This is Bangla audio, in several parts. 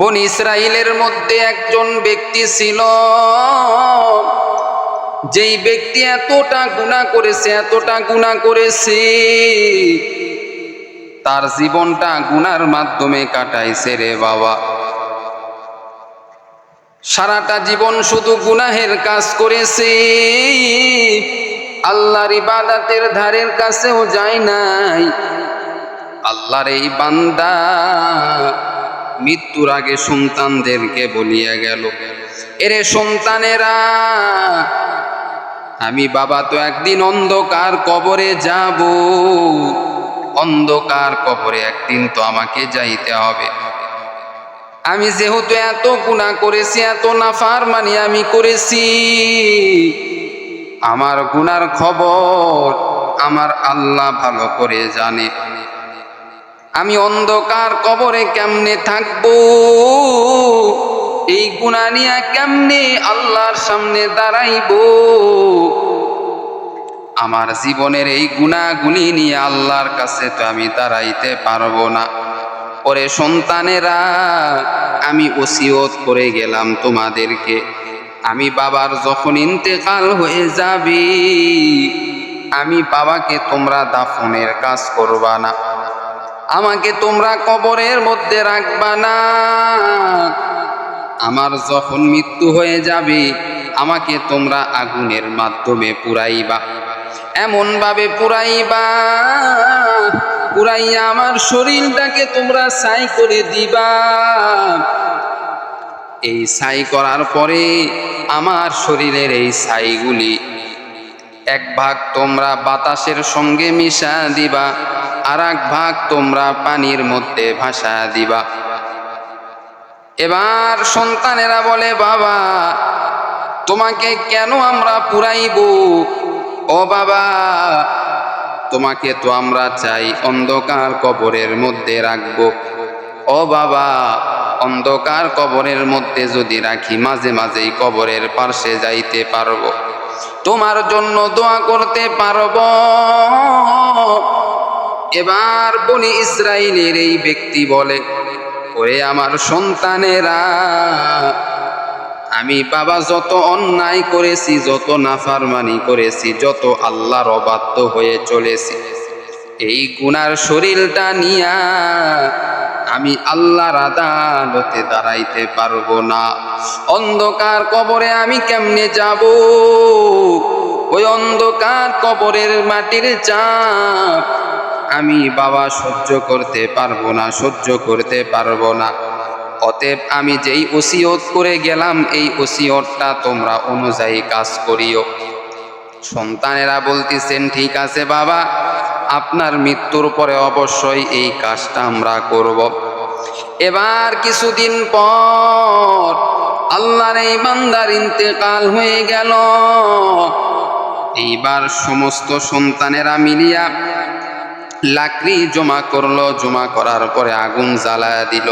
বনি ইসরাইলের মধ্যে একজন ব্যক্তি ছিল, যেই ব্যক্তি এতটা গুনাহ করেছে, তার জীবনটা গুনার মাধ্যমে কাটাইছে রে বাবা। সারাটা জীবন শুধু গুনাহের কাজ করেছে, আল্লাহর ইবাদতের ধারের কাছেও যায় নাই। আল্লাহর এই বান্দা মৃত্যুর আগে সন্তানদেরকে বলিয়া গেল, এরে সন্তানেরা, আমি বাবা তো একদিন অন্ধকার কবরে যাব, অন্ধকার কবরে একদিন তো আমাকে যাইতে হবে। আমি যেহেতু এত গুনাহ করেছি, এত নাফরমানি আমি করেছি, আমার গুনার খবর আমার আল্লাহ ভালো করে জানে। আমি অন্ধকার কবরে কেমনে থাকবো, এই গুনাহ নিয়ে কেমনে আল্লাহর সামনে দাঁড়াইবো, আমার জীবনের এই গুনাহগুলি নিয়ে আল্লাহর কাছে তো আমি দাঁড়াইতে পারবো না। ওরে সন্তানেরা, আমি ওসিয়ত করে গেলাম তোমাদেরকে, আমি বাবার যখন ইন্তেকাল হয়ে যাবে, আমি বাবাকে তোমরা দাফনের কাজ করবা না, আমাকে তোমরা কবরের মধ্যে রাখবা না। আমার যখন মৃত্যু হয়ে যাবে, আমাকে তোমরা আগুনের মাধ্যমে পুরাইবা, এমন ভাবে পুরাইবা, পুরাইয়া আমার শরীরটাকে তোমরা ছাই করে দিবা। এই ছাই করার পরে আমার শরীরের এই ছাইগুলি এক ভাগ তোমরা বাতাসের সঙ্গে মিশা দিবা, আর এক ভাগ তোমরা পানির মধ্যে ভাসা দিবা। এবার সন্তানেরা বলে, বাবা তোমাকে কেন আমরা পুরাইব? ও বাবা, তোমাকে তো আমরা চাই অন্ধকার কবরের মধ্যে রাখবো। ও বাবা, অন্ধকার কবরের মধ্যে যদি রাখি, মাঝে মাঝেই কবরের পাশে যাইতে পারবো, তোমার জন্য দোয়া করতে পারবো। এবার বনি ইসরাইলের এই ব্যক্তি বলে, ওরে আমার সন্তানেরা, আমি বাবা যত অন্যায় করেছি, যত নাফরমানি করেছি, যত আল্লাহর অবাধ্য হয়ে চলেছি, এই গুনার শরীরটা নিয়া আমি আল্লাহর আদালতে দাঁড়াইতে পারবো না। অন্ধকার কবরে আমি কেমনে যাব? ওই অন্ধকার কবরের মাটির চাপ আমি বাবা সহ্য করতে পারবো না, সহ্য করতে পারবো না। অতএব আমি যেই ওসিয়ত করে গেলাম, এই ওসিয়তটা তোমরা অনুযায়ী কাজ করিও। সন্তানেরা বলতেছেন, ঠিক আছে বাবা, আপনার মৃত্যুর পরে অবশ্যই এই কাজটা আমরা করব। এবার কিছুদিন পর আল্লাহর এই বান্দার ইন্তেকাল হয়ে গেল। এইবার সমস্ত সন্তানেরা মিলিয়া লাকড়ি জমা করলো, জমা করার পরে আগুন জ্বালায়া দিল।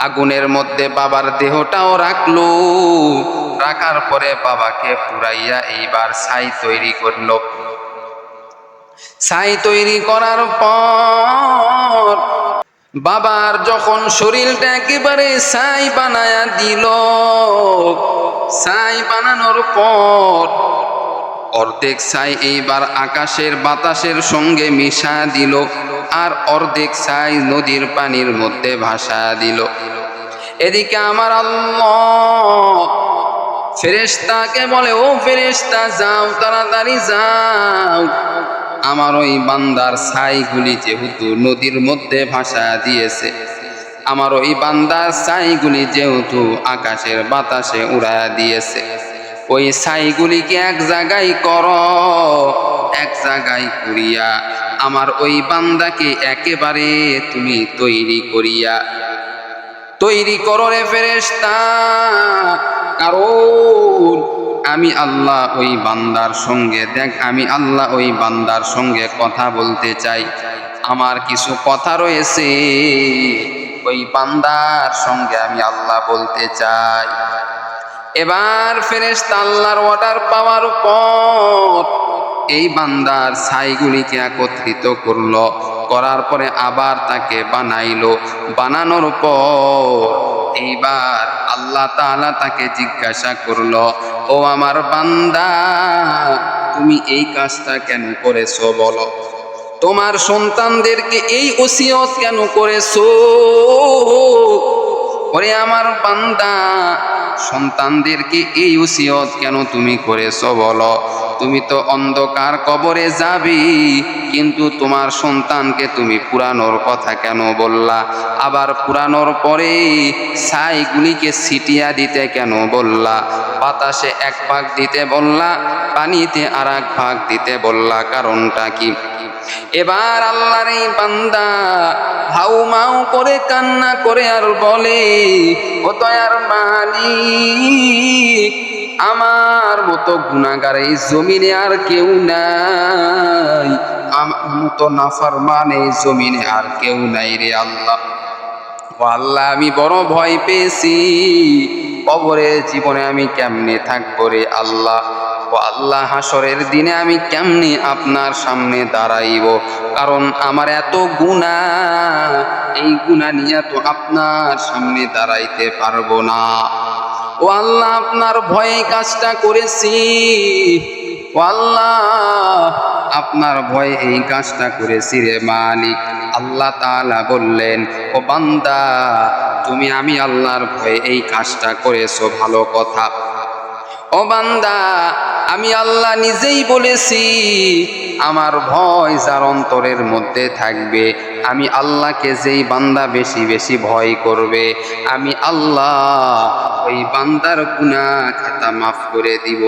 আগুনের মধ্যে বাবার দেহটাও রাখলো, রাখার পরে বাবাকে পুরাইয়া এইবার ছাই তৈরি করলো। ছাই তৈরি করার পর বাবার যখন শরীরটা একেবারে ছাই বানায়া দিল, ছাই বানানোর পর অর্ধেক ছাই এইবার আকাশের বাতাসের সঙ্গে মিশা দিল, আর অর্ধেক ছাই নদীর পানির মধ্যে ভাসা দিল। এদিকে আমার আল্লাহ ফেরেশতাকে বলে, ও ফেরেশতা যাও, তাড়াতাড়ি যাও, আমার ওই বান্দার ছাইগুলি যেহেতু নদীর মধ্যে ভাসা দিয়েছে, আমার ওই বান্দার ছাইগুলি যেহেতু আকাশের বাতাসে উড়ায়া দিয়েছে, ওই ছাইগুলিকে এক জায়গায় করো, এক জায়গায় করিয়া আমার ওই বান্দাকে একেবারে তুমি তৈরি করো রে ফেরেশতা। কারণ আমি আল্লাহ ওই বান্দার সঙ্গে আমি আল্লাহ ওই বান্দার সঙ্গে কথা বলতে চাই, আমার কিছু কথা রয়েছে, ওই বান্দার সঙ্গে আমি আল্লাহ বলতে চাই। এবার ফেরেশতা আল্লাহর অর্ডার পাওয়ার পর এই বান্দার ছাইগুলিকে একত্রিত করলো, করার পরে আবার তাকে বানাইলো। বানানোর পর এইবার আল্লাহ তাআলা তাকে জিজ্ঞাসা করলো, ও আমার বান্দা, তুমি এই কাজটা কেন করেছো বলো? তোমার সন্তানদেরকে এই ওসিয়ত কেন করেছো? ওরে আমার বান্দা, সন্তানদেরকে এই ওসিয়ত কেন তুমি করেছো বলো? তুমি তো অন্ধকার কবরে যাবি, কিন্তু তোমার সন্তানকে তুমি পুরানোর কথা কেন বললা? আবার পুরানোর পরে ছাইগুলিকে ছিটিয়া দিতে কেন বললা? বাতাসে এক ভাগ দিতে বললা, পানিতে আর এক ভাগ দিতে বললা, কারণটা কি? এবার আল্লাহর এই বান্দা হাউমাউ করে কান্না করে আর বলে, ও দয়ার মালিক, আমার মতো গুনাহগার এই জমিনে আর কেউ নাই, আমার মতো নাফরমান এই জমিনে আর কেউ নাই রে আল্লাহ। ও আল্লাহ, আমি বড় ভয় পেয়েছি, কবরে জীবনে আমি কেমনে থাকবো রে আল্লাহ। ও আল্লাহ, হাসরের দিনে আমি কেমনে আপনার সামনে দাঁড়াইব? কারণ আমার এত গুনাহ, এই গুনাহ নিয়ে তো আপনার সামনে দাঁড়াইতে পারবো না। ও আল্লাহ, আপনার ভয়ে কাজটা করেছি। ও আল্লাহ, আপনার ভয়ে এই কাজটা করেছি রে মালিক। আল্লাহ তাআলা বললেন, ও বান্দা, তুমি আমি আল্লাহর ভয়ে এই কাজটা করেছো, ভালো কথা। ও বান্দা, আমি আল্লাহ নিজেই বলেছি, আমার ভয় যার অন্তরের মধ্যে থাকবে, আমি আল্লাহকে যেই বান্দা বেশি বেশি ভয় করবে, আমি আল্লাহ ওই বান্দার গুনাহ খাতা মাফ করে দিব।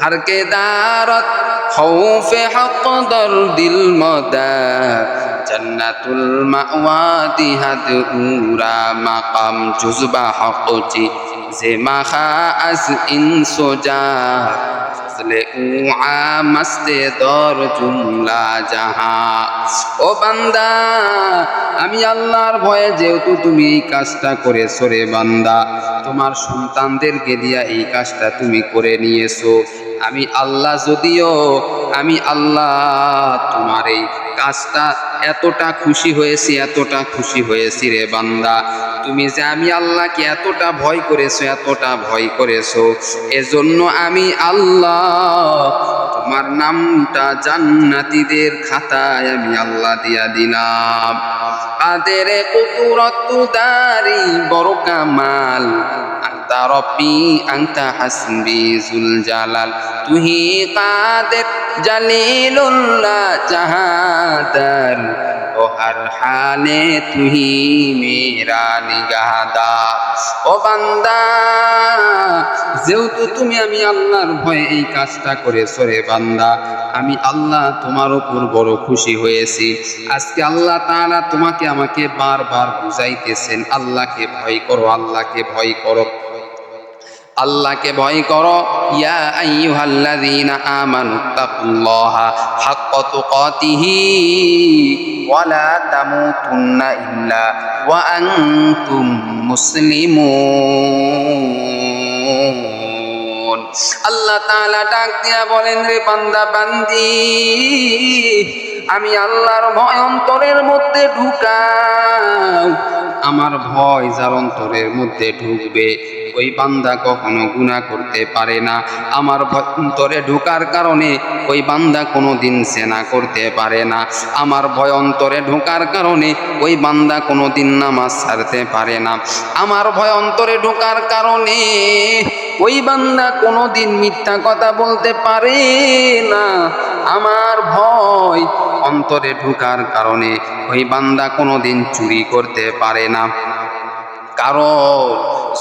हर के दारत खौफे हक दर दिल मदा जन्नतुल मावादी हद उरा मकाम जुज़बा हक़ची जे मखा अज इन सोजा फजले उआ मस्ते दर जुमला जहां। ও বান্দা, আমি আল্লাহর ভয়ে যেহেতু তুমি এই কাজটা করেছো রে বান্দা, তোমার সন্তানদেরকে দিয়া এই কাজটা তুমি করে নিয়েছো, আমি আল্লাহ যদিও আমি আল্লাহ তোমার এই কাজটা এতটা খুশি হয়েছি, এতটা খুশি হয়েছি রে বান্দা, তুমি যে আমি আল্লাহকে এতটা ভয় করেছো, এতটা ভয় করেছো, এজন্য আমি আল্লাহ তোমার নামটা জান্নাতীদের খাতায় আমি আল্লাহ দিয়া দিলাম। কাদের কুদরত দারি বড় কামাল, আনতা রব্বি আনতা হাসবি জুল জালাল, তুহি কাদের জালিলুল্লাহ জাহাদার, ও হর হালে তুহি মেরা নিগাহদার। ও বান্দা, যেহেতু তুমি আমি আল্লাহর ভয়ে এই কাজটা করেছো রে বান্দা, আমি আল্লাহ তোমার উপর বড় খুশি হয়েছি। আজকে আল্লাহ তাআলা তোমাকে আমাকে বারবার বুঝাইতেছেন, আল্লাহকে ভয় করো, আল্লাহকে ভয় করো, আল্লাহকে ভয় করো। ইয়া আইয়ুহাল্লাযীনা আমানুত্তাকুল্লাহা হাক্কা তুকাতিহি ওয়া লা তামুতুন্না ইল্লা ওয়া আনতুম মুসলিমুন। আল্লাহ তাআলা ডাক দিয়া বলেন, রে বান্দা বান্দি, আমি আল্লাহর ভয় অন্তরের মধ্যে ঢুকাও। আমার ভয় যার অন্তরের মধ্যে ঢুকবে, ওই বান্দা কখনো গুনাহ করতে পারে না। আমার ভয় অন্তরে ঢোকার কারণে ওই বান্দা কোনোদিন জেনা করতে পারে না। আমার ভয় অন্তরে ঢোকার কারণে ওই বান্দা কোনোদিন নামাজ ছাড়তে পারে না। আমার ভয় অন্তরে ঢোকার কারণে ওই বান্দা কোনোদিন মিথ্যা কথা বলতে পারে না। আমার ভয় অন্তরে ঢোকার কারণে ওই বান্দা কোনোদিন চুরি করতে পারে না। কারণ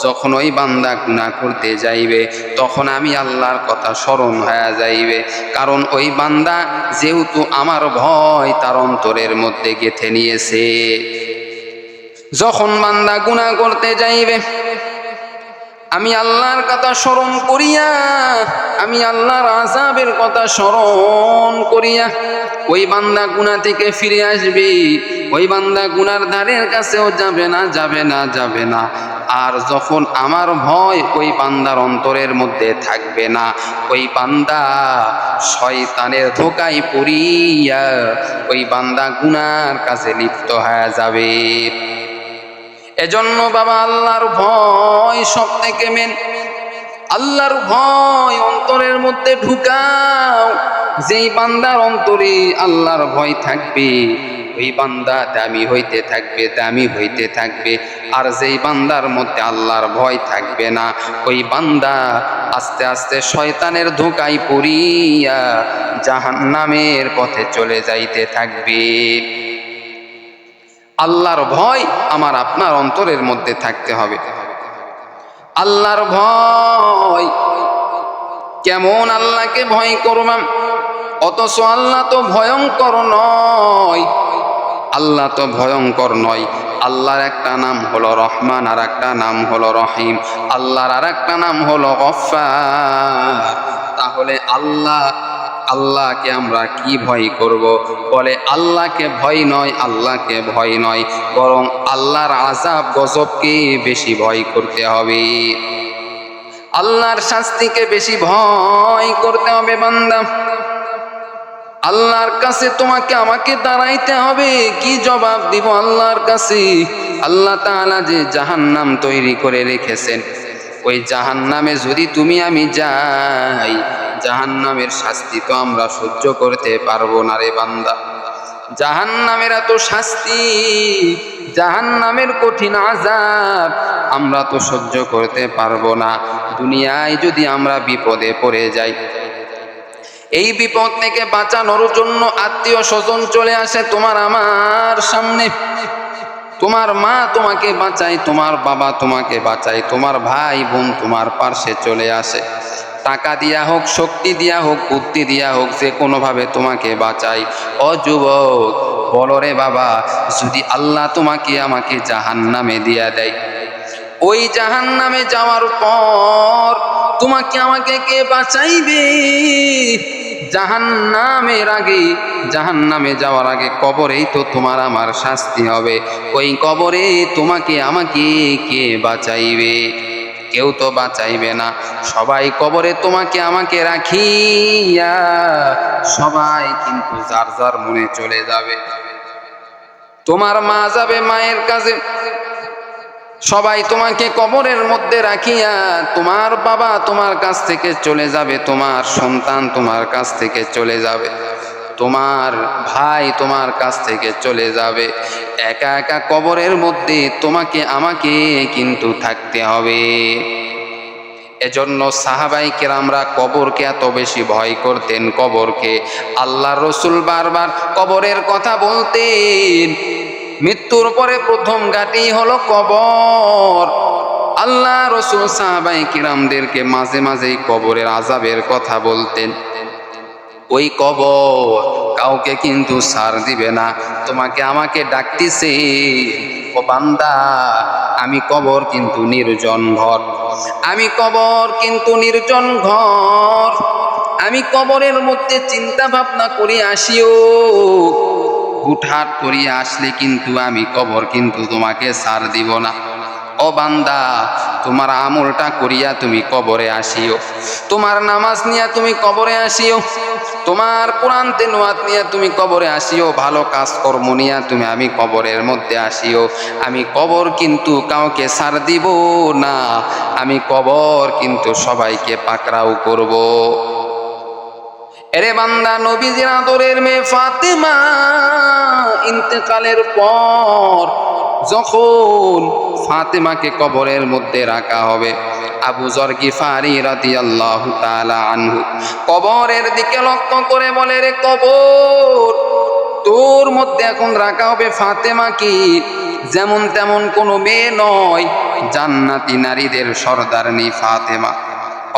যখন ওই বান্দা গুনাহ করতে যাইবে, তখন আমি আল্লাহর কথা স্মরণ হয়ে যাইবে। কারণ ওই বান্দা যেহেতু আমার ভয় তার অন্তরের মধ্যে গেঁথে নিয়েছে। যখন বান্দা গুনাহ করতে যাইবে, আমি আল্লাহর কথা স্মরণ করিয়া, আমি আল্লাহর আযাবের কথা স্মরণ করিয়া ওই বান্দা গুনাহ থেকে ফিরে আসবে। ওই বান্দা গুনার ধারের কাছেও যাবে না, যাবে না, যাবে না। আর যখন আমার ভয় ওই বান্দার অন্তরের মধ্যে থাকবে না, ওই বান্দা শয়তানের ধোঁকায় পড়িয়া ওই বান্দা গুনার কাজে লিপ্ত হয়ে যাবে। এজন্য বাবা, আল্লাহর ভয় সব থেকে মেন। আল্লাহর ভয় অন্তরের মধ্যে ঢুকাও। যেই বান্দার অন্তরে আল্লাহর ভয় থাকবে ওই বান্দা দামি হইতে থাকবে, দামি হইতে থাকবে। আর যেই বান্দার মধ্যে আল্লাহর ভয় থাকবে না ওই বান্দা আস্তে আস্তে শয়তানের ধোঁকায় পড়িয়া জাহান্নামের পথে চলে যাইতে থাকবে। আল্লাহর ভয় আমার আপনার অন্তরের মধ্যে থাকতে হবে। আল্লাহর ভয় কেমন? আল্লাহকে ভয় করবাম, অথচ আল্লাহ তো ভয়ঙ্কর নয়। আল্লাহ তো ভয়ঙ্কর নয়। আল্লাহর একটা নাম হলো রহমান, আর একটা নাম হলো রহিম। আল্লাহর আর একটা নাম হলো গফফার। তাহলে আল্লাহকে আমরা কি ভয় করব? বলে আল্লাহকে ভয় নয়, আল্লাহকে ভয় নয়, বরং আল্লাহর আযাব গজবকে বেশি ভয় করতে হবে। আল্লাহর শাস্তিকে বেশি ভয় করতে হবে বান্দা। আল্লাহর কাছে তোমাকে আমাকে দাঁড়াইতে হবে। কি জবাব দিব আল্লাহর কাছে? আল্লাহ তাআলা যে জাহান্নাম তৈরি করে রেখেছেন, ওই জাহান্নামে যদি তুমি আমি যাই, জাহান্নামের শাস্তি তো আমরা সহ্য করতে পারবো না রে বান্দা। জাহান্নামের এত শাস্তি, জাহান্নামের কঠিন আযাব আমরা তো সহ্য করতে পারবো না। দুনিয়ায় যদি আমরা বিপদে পড়ে যাই, এই বিপদ থেকে বাঁচানোর জন্য আত্মীয় স্বজন চলে আসে তোমার আমার সামনে। তোমার মা তোমাকে বাঁচায়, তোমার বাবা তোমাকে বাঁচায়, তোমার ভাই বোন তোমার পাশে চলে আসে। টাকা দিয়া হোক, শক্তি দিয়া হোক, বুদ্ধি দিয়া হোক, যে কোনোভাবে তোমাকে বাঁচায়। ও যুবক, বলো রে বাবা, যদি আল্লাহ তোমাকে আমাকে জাহান্নামে দিয়া দেয়, ওই জাহান্নামে যাওয়ার পর তোমাকে আমাকে কে বাঁচাইবে? জাহান্নামে যাওয়ার আগে কবরেই তো তোমার আমার শাস্তি হবে। ওই কবরে তোমাকে আমাকে কে বাঁচাইবে? কেউ তো বাঁচাইবে না। সবাই কবরে তোমাকে আমাকে রাখিয়া সবাই কিন্তু যার যার মনে চলে যাবে। তোমার মা যাবে মায়ের কাছে, সবাই তোমাকে কবরের মধ্যে রাখিয়া, তোমার বাবা তোমার কাছ থেকে চলে যাবে, তোমার সন্তান তোমার কাছ থেকে চলে যাবে, তোমার ভাই তোমার কাছ থেকে চলে যাবে। একা একা কবরের মধ্যে তোমাকে আমাকে কিন্তু থাকতে হবে। এজন্য সাহাবায়ে কেরামরা কবরকে এত বেশি ভয় করতেন। কবরকে আল্লাহর রাসূল বারবার কবরের কথা বলতেন। মৃত্যুর পরে প্রথম ঘাঁটি হলো কবর। আল্লাহ রাসূল সাহাবায়ে কিরামদেরকে মাঝে মাঝেই কবরের আযাবের কথা বলতেন। ওই কবর কাউকে কিন্তু ছাড় দিবে না, তোমাকে আমাকে ডাকতেছে, ও বান্দা, আমি কবর কিন্তু নির্জন ঘর, আমি কবর কিন্তু নির্জন ঘর, আমি কবরের মধ্যে চিন্তা ভাবনা করে আসিও, হুটহাট করিয়া আসলে কিন্তু আমি কবর কিন্তু তোমাকে ছাড় দিব না। ও বান্দা, তোমার আমলটা করিয়া তুমি কবরে আসিও, তোমার নামাজ নিয়ে তুমি কবরে আসিও, তোমার কোরআন তেলাওয়াত নিয়ে তুমি কবরে আসিও, ভালো কাজকর্ম নিয়ে তুমি আমি কবরের মধ্যে আসিও। আমি কবর কিন্তু কাউকে ছাড় দিব না, আমি কবর কিন্তু সবাইকে পাকড়াও করব। এরে বান্দা, নবীজির আদরের মেয়ে ফাতেমা ইন্তেকালের পর যখন ফাতেমাকে কবরের মধ্যে রাখা হবে, আবু যর গিফারি রাদিয়াল্লাহু তাআলা আনহু কবরের দিকে লক্ষ্য করে বলে, রে কবর, তোর মধ্যে এখন রাখা হবে ফাতেমাকে, যেমন তেমন কোনো মেয়ে নয়, জান্নাতি নারীদের সর্দারনি ফাতেমা।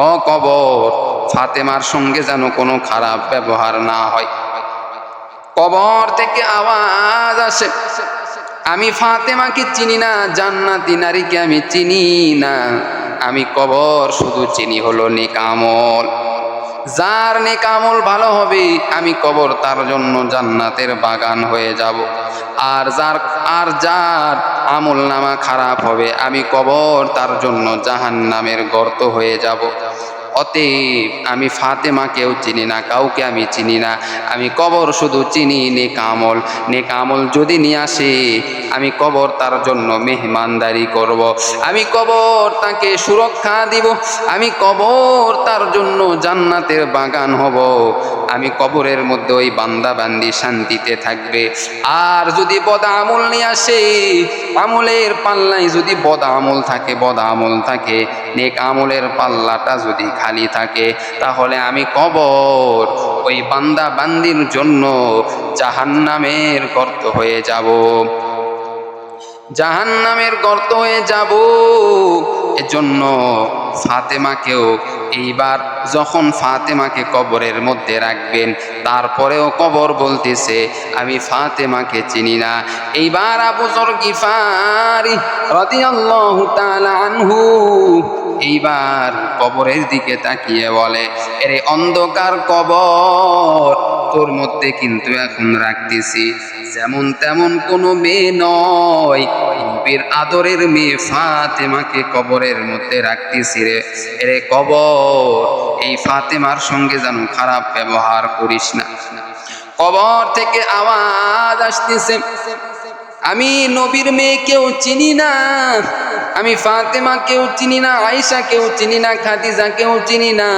ও কবর, ফাতেমার সঙ্গে যেন কোনো খারাপ ব্যবহার না হয়। কবর থেকে আওয়াজ আসে, আমি ফাতেমাকে চিনি না, জান্নাতি নারীকে আমি চিনি না, আমি কবর শুধু চিনি হলো নেক আমল। যার নেক আমল ভালো হবে আমি কবর তার জন্য জান্নাতের বাগান হয়ে যাব। আর যার আমল নামা খারাপ হবে, আমি কবর তার জন্য জাহান্নামের গর্ত হয়ে যাব। অতএব আমি ফাতেমাকেও চিনি না, কাউকে আমি চিনি না, আমি কবর শুধু চিনি নেক আমল। নেক আমল যদি নিয়ে আসে আমি কবর তার জন্য মেহমানদারি করব, আমি কবর তাকে সুরক্ষা দিব, আমি কবর তার জন্য জান্নাতের বাগান হব, আমি কবরের মধ্যে ওই বান্দা বান্দি শান্তিতে থাকবে। আর যদি বদ আমল নিয়ে আসে, আমলের পাল্লায় যদি বদ আমল থাকে, বদ আমল থাকে, নেক আমলের পাল্লাটা যদি খালি থাকে, তাহলে আমি কবর ওই বান্দা বান্দির জন্য জাহান্নামের গর্ত হয়ে যাব, জাহান্নামের গর্ত হয়ে যাব। এজন্য ফাতেমাকেও এইবার যখন ফাতেমাকে কবরের মধ্যে রাখবেন, তারপরেও কবর বলতেছে আমি ফাতেমাকে চিনি না। এইবার আবু যর গিফারি রাদিয়াল্লাহু তাআলা আনহু এইবার কবরের দিকে তাকিয়ে বলে, এরে অন্ধকার কবর, তোর মধ্যে কিন্তু এখন রাখতেছি যেমন তেমন কোনো মেয়ে নয়, নবীর আদরের মেয়ে ফাতেমাকে কবরের মধ্যে রাখতেছি রে। এরে কবর, এই ফাতেমার সঙ্গে যেন খারাপ ব্যবহার করিস না। কবর থেকে আওয়াজ আসতেছে, আমি নবীর মেয়েকেও চিনি না, আমি ফাতেমাকেও চিনি না, আয়েশাকেও চিনি না, খাদিজাকেও চিনি না।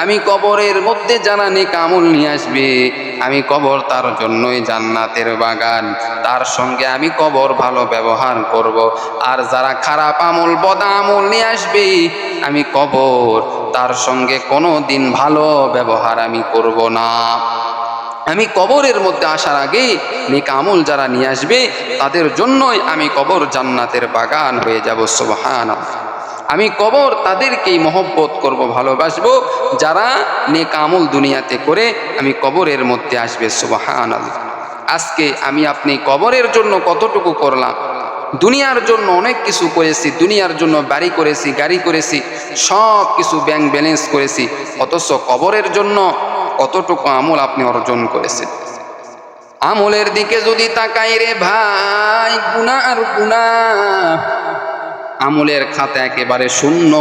আমি কবরের মধ্যে যারা নেক আমল নিয়ে আসবে, আমি কবর তার জন্যই জান্নাতের বাগান, তার সঙ্গে আমি কবর ভালো ব্যবহার করব। আর যারা খারাপ আমল বদ আমল নিয়ে আসবে, আমি কবর তার সঙ্গে কোনো দিন ভালো ব্যবহার আমি করব না। আমি কবরের মধ্যে আসার আগে নেক আমল যারা নিয়ে আসবে তাদের জন্যই আমি কবর জান্নাতের বাগান হয়ে যাব। সুবহানাল্লাহ। আমি কবর তাদেরকেই মহব্বত করব, ভালোবাসবো যারা নেক আমল দুনিয়াতে করে আমি কবরের মধ্যে আসবে। সুবহানাল্লাহ। আজকে আমি আপনি কবরের জন্য কতটুকু করলাম? দুনিয়ার জন্য অনেক কিছু করেছি, দুনিয়ার জন্য বাড়ি করেছি, গাড়ি করেছি, সব কিছু ব্যাংক ব্যালেন্স করেছি, অথচ কবরের জন্য কতটুকু আমল আপনি অর্জন করেছেন? আমলের দিকে যদি তাকাই রে ভাই, গুনাহ আর গুনাহ, আমলের খাতা একেবারে শূন্য।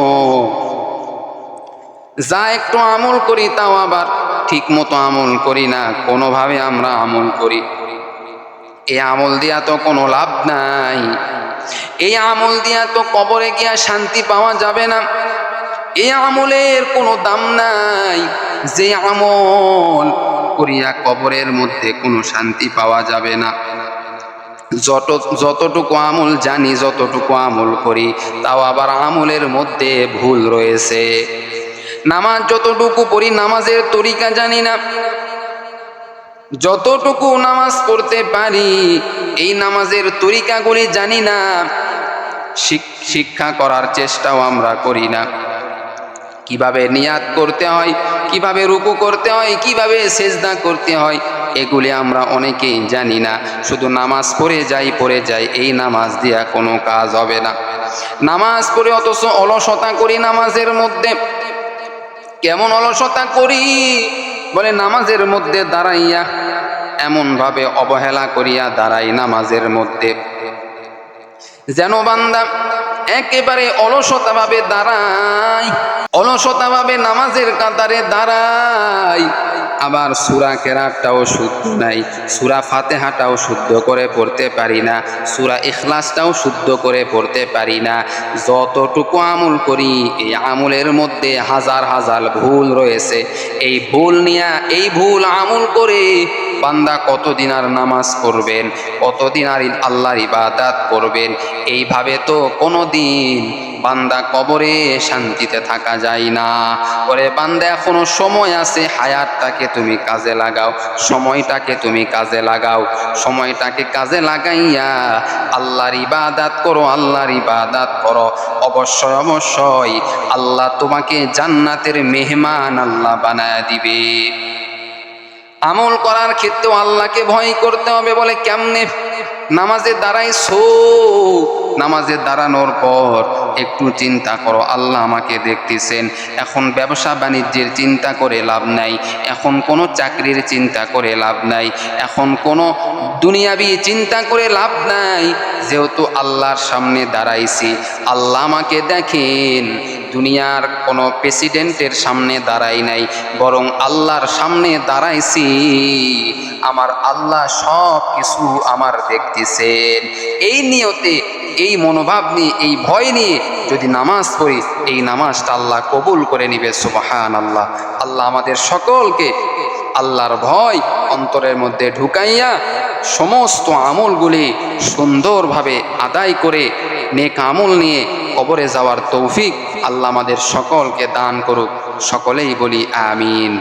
যা একটু আমল করি তাও আবার ঠিক মতো আমল করি না, কোনোভাবে আমরা আমল করি। এই আমল দিয়া তো কোনো লাভ নাই, এই আমল দিয়া তো কবরে গিয়া শান্তি পাওয়া যাবে না, এই আমলের কোনো দাম নাই। যে আমল করিয়া কবরের মধ্যে কোনো শান্তি পাওয়া যাবে না। যতটুকু আমল জানি, যতটুকু আমল করি, তাও আবার আমলের মধ্যে ভুল রয়েছে। নামাজ যতটুকু পড়ি, নামাজের তরিকা জানি না। যতটুকু নামাজ পড়তে পারি, এই নামাজের তরিকাগুলি জানি না। শিক্ষা করার চেষ্টাও আমরা করি না। কিভাবে নিয়াত করতে হয়, কিভাবে রুকু করতে হয়, কিভাবে সেজদা করতে হয়, এগুলি আমরা অনেকেই জানি না। শুধু নামাজ পড়ে যাই, এই নামাজ দিয়া কোনো কাজ হবে না। নামাজ পড়ে অথচ অলসতা করি নামাজের মধ্যে। কেমন অলসতা করি? বলে নামাজের মধ্যে দাঁড়াইয়া এমনভাবে অবহেলা করিয়া দাঁড়াই নামাজের মধ্যে, যেন বান্দা একেবারে অলসতাভাবে দাঁড়াই, অলসতাভাবে নামাজের কাতারে দাঁড়াই। আবার সূরা কেরাতটাও শুদ্ধ নাই, সূরা ফাতিহাটাও শুদ্ধ করে পড়তে পারি না, সূরা ইখলাসটাও শুদ্ধ করে পড়তে পারি না। যতটুকু আমল করি, এই আমলের মধ্যে হাজার হাজার ভুল রয়েছে। এই ভুল নিয়ে, এই ভুল আমল করে বান্দা কতদিন আর নামাজ পড়বেন, কতদিন আর আল্লাহর ইবাদত করবেন? এইভাবে তো কোনোদিন বান্দা কবরে শান্তিতে থাকা যায় না। ওরে বান্দা, এখনো সময় আছে, হায়াতটাকে তুমি কাজে লাগাও, সময়টাকে তুমি কাজে লাগাও, সময়টাকে কাজে লাগাইয়া আল্লাহর ইবাদত করো, আল্লাহর ইবাদত করো। অবশ্যই অবশ্যই আল্লাহ তোমাকে জান্নাতের মেহমান আল্লাহ বানায় দিবে। আমল করার ক্ষেত্রেও আল্লাহকে ভয় করতে হবে। বলে কেমনে? নামাজে দাঁড়াইছো, নামাজে দাঁড়ানোর পর একটু চিন্তা করো, আল্লাহ আমাকে দেখতেছেন। এখন ব্যবসা বাণিজ্যের চিন্তা করে লাভ নাই, এখন কোনো চাকরির চিন্তা করে লাভ নাই, এখন কোনো দুনিয়াবি চিন্তা করে লাভ নাই। যেহেতু আল্লাহর সামনে দাঁড়াইছি, আল্লাহ আমাকে দেখেন। দুনিয়ার কোনো প্রেসিডেন্টের সামনে দাঁড়াই নাই, বরং আল্লাহর সামনে দাঁড়াইছি। আমার আল্লাহ সব কিছু আমার দেখতেছেন। এই নিয়তে, এই মনোভাব নিয়ে, এই ভয় নিয়ে যদি নামাজ পড়ি, এই নামাজটা আল্লাহ কবুল করে নিবে। সুবহানাল্লাহ। আল্লাহ আমাদের সকলকে আল্লাহর ভয় অন্তরের মধ্যে ঢুকাইয়া সমস্ত আমলগুলি সুন্দরভাবে আদায় করে নেক আমল নিয়ে কবরে যাওয়ার তৌফিক আল্লাহ আমাদের সকলকে দান করুক। সকলেই বলি আমিন।